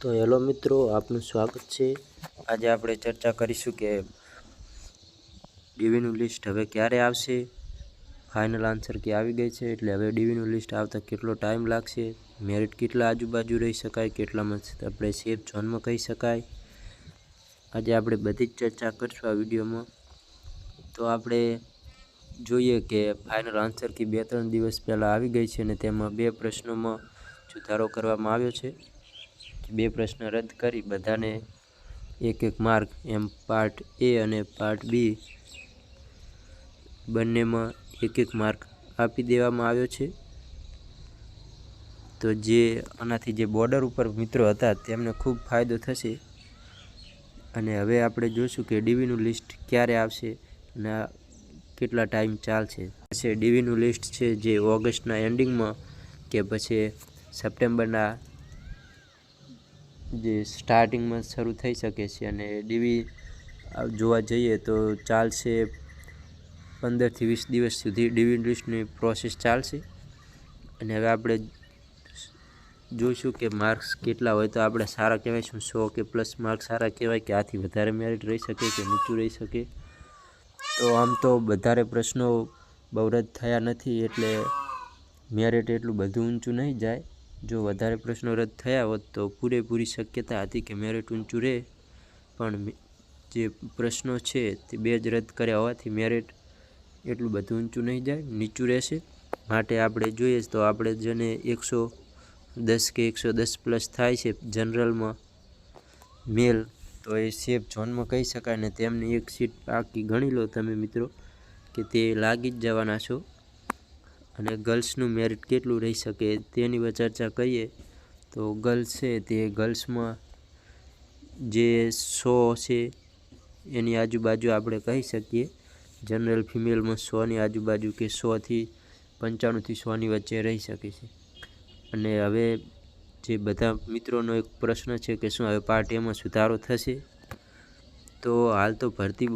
તો હેલો મિત્રો, આપનું સ્વાગત છે। આજે આપણે ચર્ચા કરીશું કે ડીવીનું લિસ્ટ હવે ક્યારે આવશે। ફાઇનલ આન્સર કે આવી ગઈ છે, એટલે હવે ડીવીનું લિસ્ટ આવતા કેટલો ટાઈમ લાગશે, મેરિટ કેટલા આજુબાજુ રહી શકાય, કેટલામાં આપણે સેફ ઝોનમાં કહી શકાય। આજે આપણે બધી જ ચર્ચા કરીશું આ વિડીયોમાં। તો આપણે જોઈએ કે ફાઇનલ આન્સર કે 2-3 દિવસ પહેલાં આવી ગઈ છે અને તેમાં 2 પ્રશ્નોમાં સુધારો કરવામાં આવ્યો છે। 2 પ્રશ્ન રદ કરી બધાને 1-1 માર્ક એમ પાર્ટ એ અને પાર્ટ બી બંનેમાં 1-1 માર્ક આપી દેવામાં આવ્યો છે। તો જે આનાથી જે બોર્ડર ઉપર મિત્રો હતા તેમને ખૂબ ફાયદો થશે। અને હવે આપણે જોઈશું કે ડીવીનું લિસ્ટ ક્યારે આવશે અને કેટલા ટાઈમ ચાલશે। ડીવીનું લિસ્ટ છે જે ઓગસ્ટના એન્ડિંગમાં કે પછી સપ્ટેમ્બરના જે સ્ટાર્ટિંગમાં શરૂ થઈ શકે છે। અને ડીવી જોવા જઈએ તો ચાલશે 15થી 20 દિવસ સુધી ડીવી લિસ્ટની પ્રોસેસ ચાલશે। અને હવે આપણે જોઈશું કે માર્ક્સ કેટલા હોય તો આપણે સારા કહેવાય, શું 100 કે પ્લસ માર્ક્સ સારા કહેવાય કે આથી વધારે મેરિટ રહી શકે કે નીચું રહી શકે। તો આમ તો વધારે પ્રશ્નો બહુ રદ થયા નથી, એટલે મેરિટ એટલું બધું ઊંચું નહીં જાય। જો વધારે પ્રશ્નો રદ થયા હોત તો પૂરેપૂરી શક્યતા હતી કે મેરિટ ઊંચું રહે, પણ જે પ્રશ્નો છે તે 2 જ રદ કર્યા હોવાથી મેરિટ એટલું બધું ઊંચું નહીં જાય, નીચું રહેશે। માટે આપણે જોઈએ તો આપણે જેને 110 કે 110 પ્લસ થાય છે જનરલમાં મેલ, તો એ સેફ ઝોનમાં કહી શકાય ને તેમની એક સીટ બાકી ગણી લો તમે મિત્રો કે તે લાગી જ જવાના છો। અને ગર્લ્સનું મેરિટ કેટલું રહી શકે તેની ચર્ચા કરીએ તો ગર્લ્સ છે તે ગર્લ્સમાં જે 100 છે એની આજુબાજુ આપણે કહી શકીએ। જનરલ ફિમેલમાં 100ની આજુબાજુ કે 100થી 95થી 100ની વચ્ચે રહી શકે છે। અને હવે જે બધા મિત્રોનો એક પ્રશ્ન છે કે શું હવે પાર્ટ એમાં સુધારો થશે, તો હાલ તો ભરતી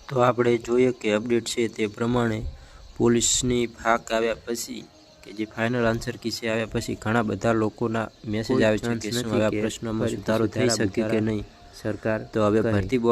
તો આપણે જોઈએ કે અપડેટ છે તે પ્રમાણે પોલીસની ફાક આવ્યા પછી કે જે ફાઇનલ આન્સર કી છે આવ્યા પછી ઘણા બધા લોકોના મેસેજ આવે છે કે શું હવે પ્રશ્નમાં સુધારો થઈ શકે કે નહીં। સરકાર તો હવે ભરતી